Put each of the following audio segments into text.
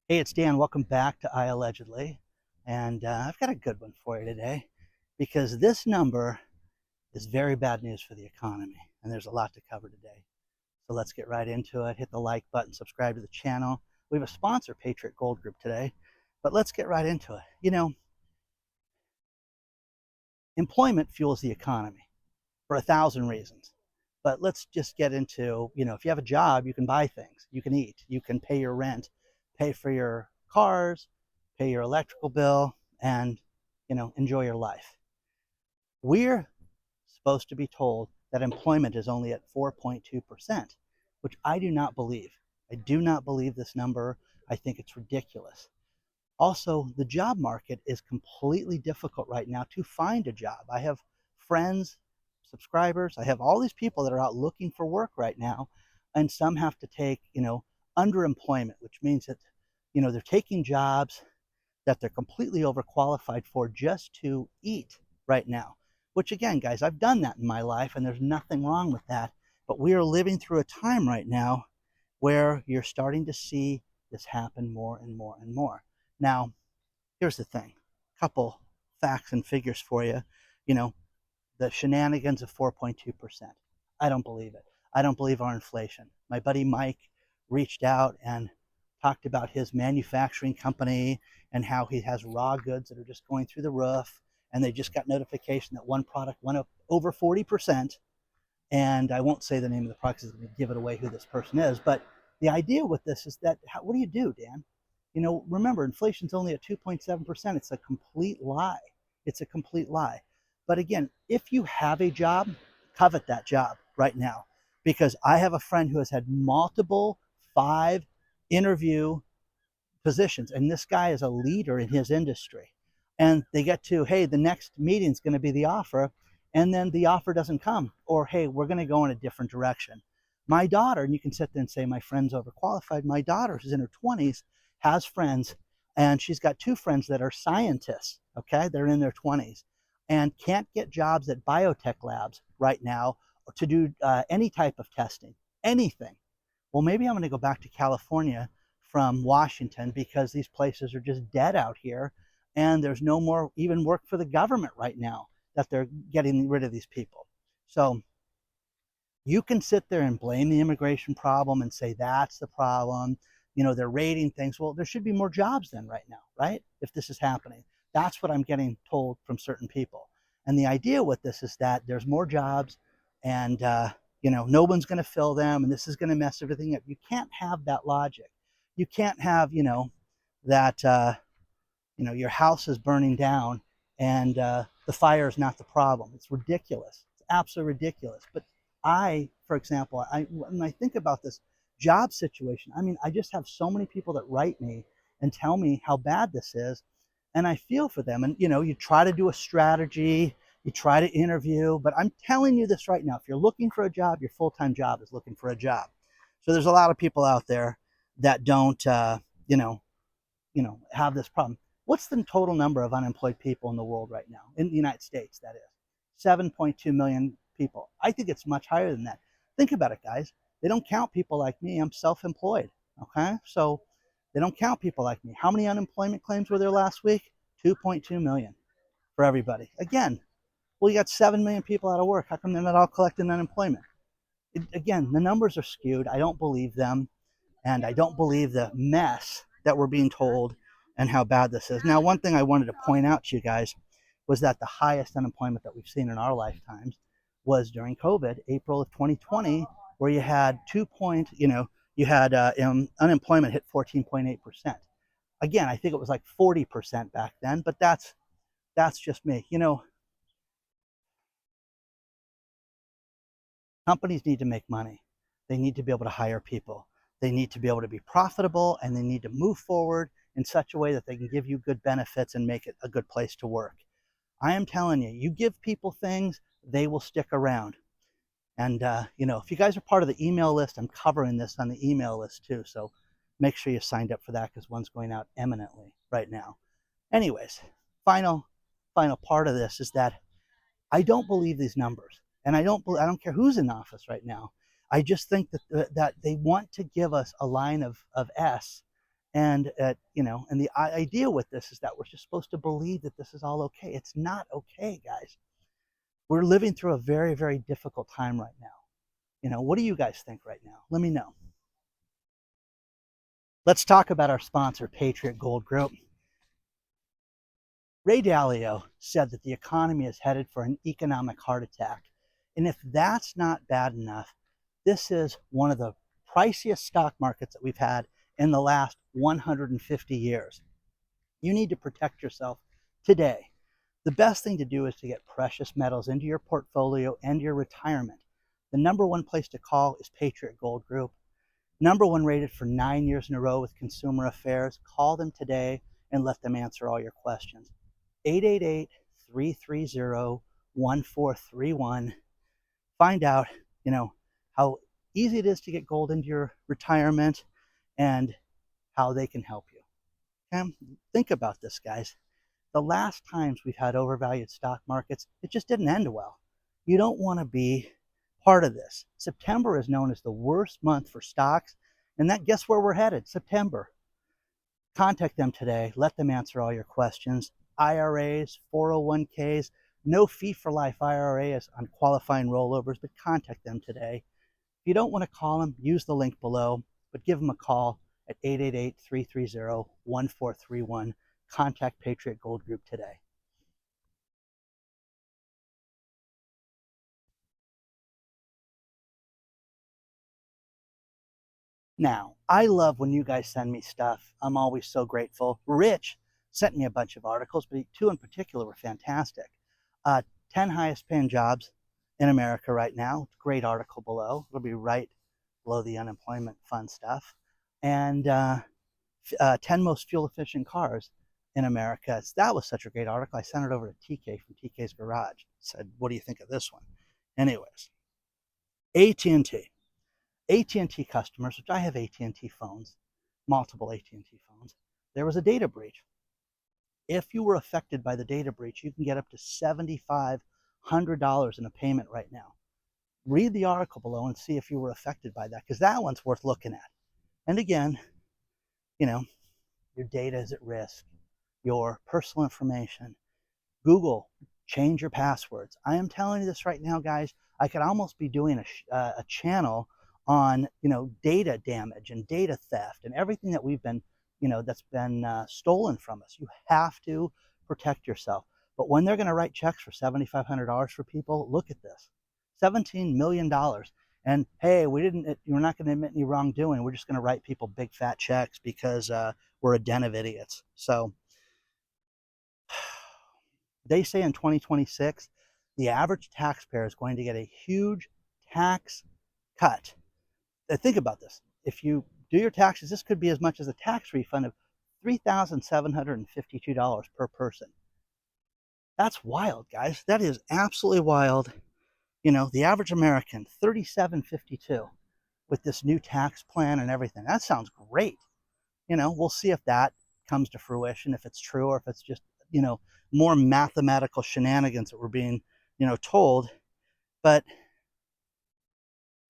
Hey, it's Dan. Welcome back to iAllegedly. And I've got a good one for you today because this number is very bad news for the economy. And there's a lot to cover today. So let's get right into it. Hit the like button, subscribe to the channel. We have a sponsor, Patriot Gold Group, today. But let's get right into it. Employment fuels the economy for 1,000 reasons. But let's just get into, if you have a job, you can buy things, you can eat, you can pay your rent, pay for your cars, pay your electrical bill, and, enjoy your life. We're supposed to be told that employment is only at 4.2%, which I do not believe. I do not believe this number. I think it's ridiculous. Also, the job market is completely difficult right now to find a job. I have friends, subscribers, I have all these people that are out looking for work right now, and some have to take, underemployment, which means that, they're taking jobs that they're completely overqualified for just to eat right now. Which again, guys, I've done that in my life and there's nothing wrong with that. But we are living through a time right now where you're starting to see this happen more and more and more. Now, here's the thing. A couple facts and figures for you. You know, the shenanigans of 4.2%. I don't believe it. I don't believe our inflation. My buddy Mike reached out and talked about his manufacturing company and how he has raw goods that are just going through the roof. And they just got notification that one product went up over 40%. And I won't say the name of the product because it's going to give it away who this person is. But the idea with this is that, what do you do, Dan? Remember, inflation's only at 2.7%. It's a complete lie. It's a complete lie. But again, if you have a job, covet that job right now. Because I have a friend who has had multiple 5 interview positions, and this guy is a leader in his industry. And they get to, hey, the next meeting is going to be the offer, and then the offer doesn't come, or hey, we're going to go in a different direction. My daughter, and you can sit there and say my friend's overqualified. My daughter, who's in her 20s, has friends, and she's got 2 friends that are scientists. Okay, they're in their 20s and can't get jobs at biotech labs right now to do any type of testing, anything. Well, maybe I'm going to go back to California from Washington because these places are just dead out here, and there's no more even work for the government right now that they're getting rid of these people. So you can sit there and blame the immigration problem and say that's the problem. They're raiding things. Well, there should be more jobs then right now, right? If this is happening. That's what I'm getting told from certain people. And the idea with this is that there's more jobs and, no one's going to fill them and this is going to mess everything up. You can't have that logic. You can't have, that, your house is burning down and the fire is not the problem. It's ridiculous. It's absolutely ridiculous. But for example, when I think about this job situation, I just have so many people that write me and tell me how bad this is. And I feel for them. And, you try to do a strategy, you try to interview, but I'm telling you this right now. If you're looking for a job, your full-time job is looking for a job. So there's a lot of people out there that don't, have this problem. What's the total number of unemployed people in the world right now? In the United States, that is. 7.2 million people. I think it's much higher than that. Think about it, guys. They don't count people like me. I'm self-employed. Okay? So they don't count people like me. How many unemployment claims were there last week? 2.2 million for everybody. Again, well, you got 7 million people out of work. How come they're not all collecting unemployment? Again, the numbers are skewed. I don't believe them. And I don't believe the mess that we're being told and how bad this is. Now, one thing I wanted to point out to you guys was that the highest unemployment that we've seen in our lifetimes was during COVID, April of 2020, where you had unemployment hit 14.8%. Again, I think it was like 40% back then, but that's just me. Companies need to make money. They need to be able to hire people. They need to be able to be profitable, and they need to move forward in such a way that they can give you good benefits and make it a good place to work. I am telling you, you give people things, they will stick around. And, if you guys are part of the email list, I'm covering this on the email list too. So make sure you signed up for that because one's going out imminently right now. Anyways, final part of this is that I don't believe these numbers. And I don't care who's in office right now. I just think that they want to give us a line of S And and the idea with this is that we're just supposed to believe that this is all okay. It's not okay, guys. We're living through a very, very difficult time right now. What do you guys think right now? Let me know. Let's talk about our sponsor, Patriot Gold Group. Ray Dalio said that the economy is headed for an economic heart attack. And if that's not bad enough, this is one of the priciest stock markets that we've had in the last 150 years. You need to protect yourself today. The best thing to do is to get precious metals into your portfolio and your retirement. The number one place to call is Patriot Gold Group. Number one rated for 9 years in a row with Consumer Affairs. Call them today and let them answer all your questions. 888-330-1431. Find out, how easy it is to get gold into your retirement and how they can help you. Okay? Think about this, guys. The last times we've had overvalued stock markets, it just didn't end well. You don't want to be part of this. September is known as the worst month for stocks, and guess where we're headed? September. Contact them today. Let them answer all your questions. IRAs, 401ks, no fee for life IRAs on qualifying rollovers, but contact them today. If you don't want to call them, use the link below, but give them a call at 888-330-1431. Contact Patriot Gold Group today. Now, I love when you guys send me stuff. I'm always so grateful. Rich sent me a bunch of articles, but two in particular were fantastic. 10 highest paying jobs in America right now. Great article below. It'll be right below the unemployment fund stuff. And 10 most fuel efficient cars in America. That was such a great article. I sent it over to TK from TK's Garage. Said, what do you think of this one? Anyways, AT&T. AT&T customers, which I have AT&T phones, multiple AT&T phones, there was a data breach. If you were affected by the data breach, you can get up to $7,500 in a payment right now. Read the article below and see if you were affected by that, because that one's worth looking at. And again, your data is at risk, your personal information. Google, change your passwords. I am telling you this right now, guys. I could almost be doing a channel on data damage and data theft and everything that we've been that's been stolen from us. You have to protect yourself. But when they're going to write checks for $7,500 for people, look at this, $17 million. And hey, we're not going to admit any wrongdoing. We're just going to write people big fat checks because we're a den of idiots. So they say in 2026, the average taxpayer is going to get a huge tax cut. Think about this. If you do your taxes, this could be as much as a tax refund of $3,752 per person. That's wild, guys. That is absolutely wild. The average American, $3,752 with this new tax plan and everything. That sounds great. We'll see if that comes to fruition, if it's true, or if it's just, more mathematical shenanigans that we're being, told. But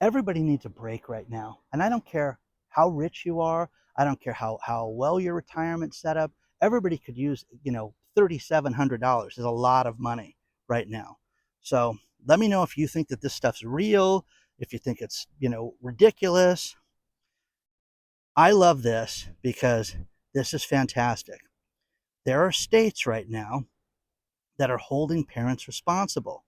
everybody needs a break right now. And I don't care how rich you are. I don't care how well your retirement's set up. Everybody could use, $3,700 is a lot of money right now. So let me know if you think that this stuff's real, if you think it's, ridiculous. I love this because this is fantastic. There are states right now that are holding parents responsible.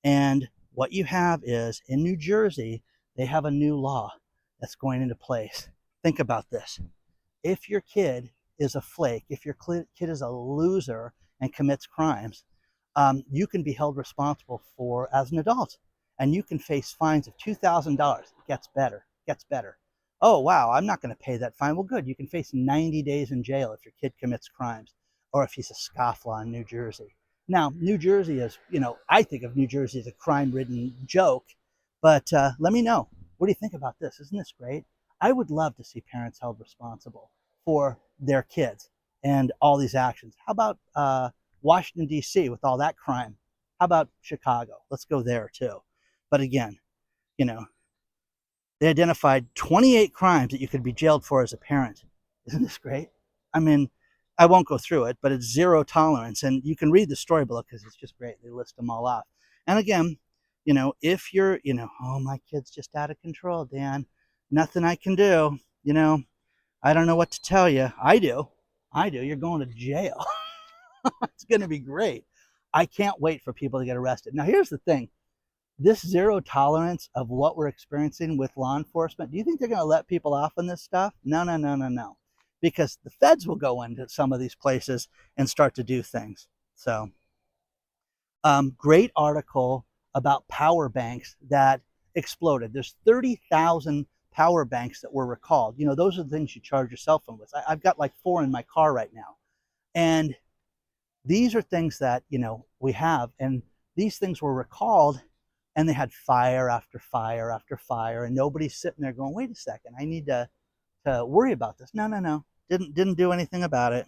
And what you have is in New Jersey, they have a new law that's going into place. Think about this. If your kid is a flake, if your kid is a loser and commits crimes, you can be held responsible for as an adult, and you can face fines of $2,000. It gets better. Oh, wow, I'm not going to pay that fine. Well, good. You can face 90 days in jail if your kid commits crimes, or if he's a scofflaw in New Jersey. Now, New Jersey is, I think of New Jersey as a crime-ridden joke, but let me know. What do you think about this? Isn't this great? I would love to see parents held responsible for their kids and all these actions. How about Washington, D.C. with all that crime? How about Chicago? Let's go there too. But again, they identified 28 crimes that you could be jailed for as a parent Isn't this great? I mean, I won't go through it, but it's zero tolerance. And you can read the story below because it's just great. They list them all off. And again, if you're, oh, my kid's just out of control, Dan, nothing I can do, I don't know what to tell you. I do. You're going to jail. It's going to be great. I can't wait for people to get arrested. Now, here's the thing. This zero tolerance of what we're experiencing with law enforcement, do you think they're going to let people off on this stuff? No, no, no, no, no. Because the feds will go into some of these places and start to do things. So, great article about power banks that exploded. There's 30,000 power banks that were recalled. Those are the things you charge your cell phone with. I've got like 4 in my car right now. And these are things that, we have. And these things were recalled, and they had fire after fire after fire. And nobody's sitting there going, wait a second, I need to worry about this. No, no, no. Didn't do anything about it.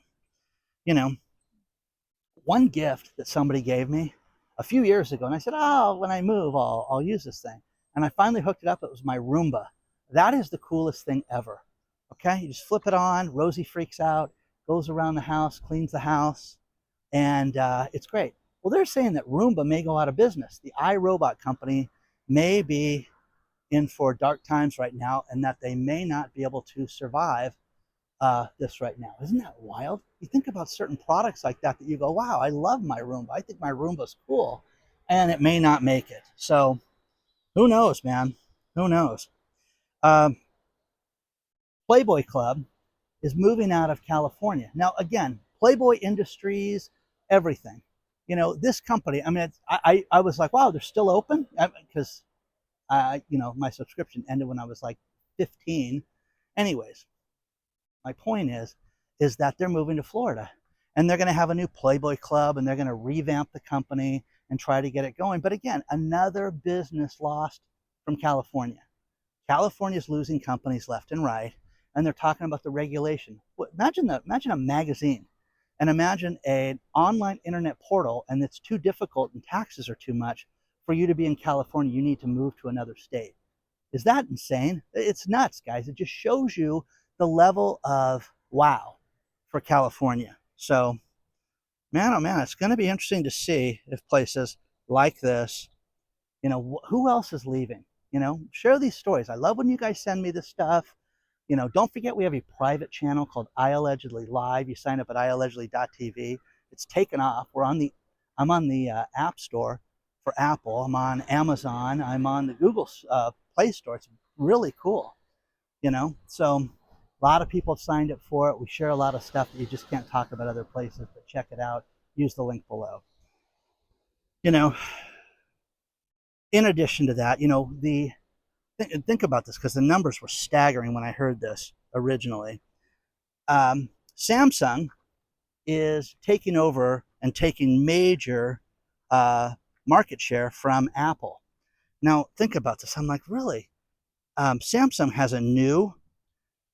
One gift that somebody gave me a few years ago, and I said, oh, when I move, I'll use this thing. And I finally hooked it up. It was my Roomba. That is the coolest thing ever. Okay, you just flip it on. Rosie freaks out, goes around the house, cleans the house, and it's great. Well, they're saying that Roomba may go out of business. The iRobot company may be in for dark times right now, and that they may not be able to survive this right now. Isn't that wild? You think about certain products like that you go, wow, I love my Roomba. I think my Roomba's cool, and it may not make it. So who knows, man? Who knows? Playboy Club is moving out of California. Now, again, Playboy Industries, everything. This company, I mean, I was like, wow, they're still open? Because, my subscription ended when I was like 15. Anyways, my point is that they're moving to Florida. And they're going to have a new Playboy Club, and they're going to revamp the company and try to get it going. But again, another business lost from California. California's losing companies left and right, and they're talking about the regulation. Imagine a magazine, and imagine an online internet portal, and it's too difficult and taxes are too much for you to be in California. You need to move to another state. Is that insane? It's nuts, guys. It just shows you the level of wow for California. So, man, oh man, it's going to be interesting to see if places like this, who else is leaving? Share these stories. I love when you guys send me this stuff. Don't forget we have a private channel called iAllegedly Live. You sign up at iAllegedly.tv. It's taken off. I'm on the App Store for Apple. I'm on Amazon. I'm on the Google Play Store. It's really cool. So a lot of people have signed up for it. We share a lot of stuff that you just can't talk about other places, but check it out. Use the link below. In addition to that, think about this, because the numbers were staggering when I heard this originally. Samsung is taking over and taking major market share from Apple. Now, think about this. I'm like, really? Samsung has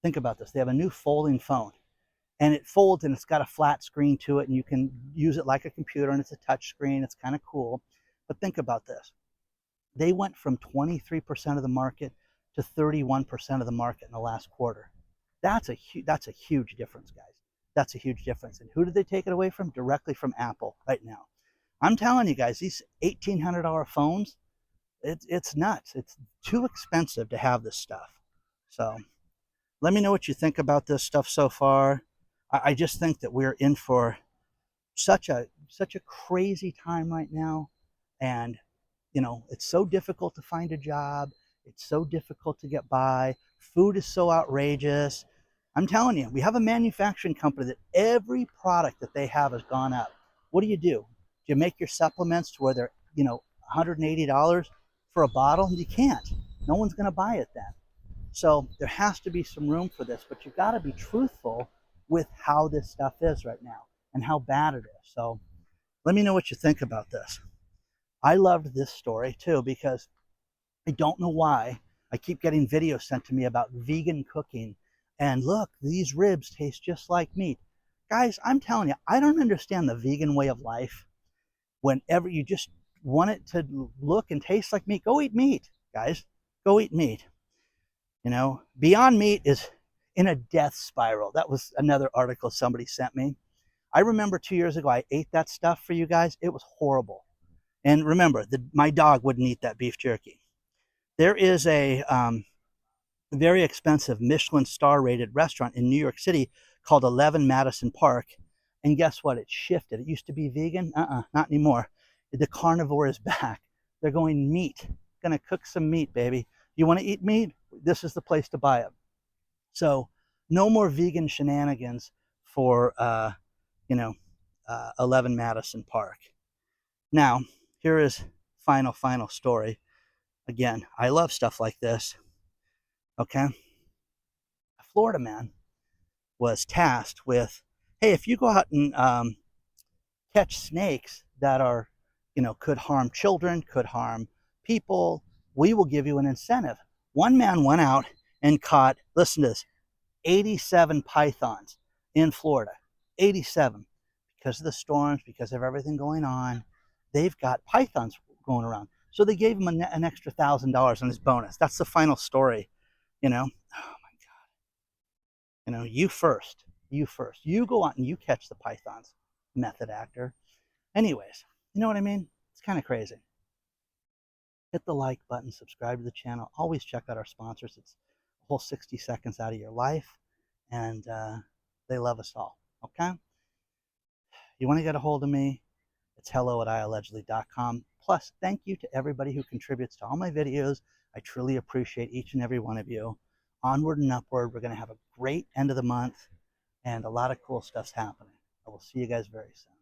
think about this. They have a new folding phone, and it folds, and it's got a flat screen to it, and you can use it like a computer, and it's a touch screen. It's kind of cool. But think about this. They went from 23% of the market to 31% of the market in the last quarter. That's a huge difference, guys. That's a huge difference. And who did they take it away from? Directly from Apple right now. I'm telling you guys, these $1,800 phones, it's nuts. It's too expensive to have this stuff. So let me know what you think about this stuff so far. I just think that we're in for such a crazy time right now. And it's so difficult to find a job. It's so difficult to get by. Food is so outrageous. I'm telling you, we have a manufacturing company that every product that they have has gone up. What do? Do you make your supplements to where they're, $180 for a bottle? You can't. No one's going to buy it then. So there has to be some room for this, but you've got to be truthful with how this stuff is right now and how bad it is. So let me know what you think about this. I loved this story too, because I don't know why I keep getting videos sent to me about vegan cooking. And look, these ribs taste just like meat. Guys, I'm telling you, I don't understand the vegan way of life. Whenever you just want it to look and taste like meat, go eat meat, guys. Go eat meat. Beyond Meat is in a death spiral. That was another article somebody sent me. I remember 2 years ago, I ate that stuff for you guys. It was horrible. And remember, my dog wouldn't eat that beef jerky. There is a very expensive Michelin star rated restaurant in New York City called 11 Madison Park. And guess what? It shifted. It used to be vegan. Not anymore. The carnivore is back. They're going meat. Gonna cook some meat, baby. You want to eat meat? This is the place to buy it. So no more vegan shenanigans for 11 Madison Park. Now, here is final story. Again, I love stuff like this. Okay. A Florida man was tasked with, hey, if you go out and catch snakes that are, could harm children, could harm people, we will give you an incentive. One man went out and caught, listen to this, 87 pythons in Florida. 87. Because of the storms, because of everything going on, they've got pythons going around. So they gave him an extra $1,000 on his bonus. That's the final story, Oh my God. You first. You first. You go out and you catch the pythons, method actor. Anyways, you know what I mean? It's kind of crazy. Hit the like button, subscribe to the channel. Always check out our sponsors. It's a whole 60 seconds out of your life, and they love us all, okay? You want to get a hold of me? It's hello@iAllegedly.com. Plus, thank you to everybody who contributes to all my videos. I truly appreciate each and every one of you. Onward and upward. We're going to have a great end of the month, and a lot of cool stuff's happening. I will see you guys very soon.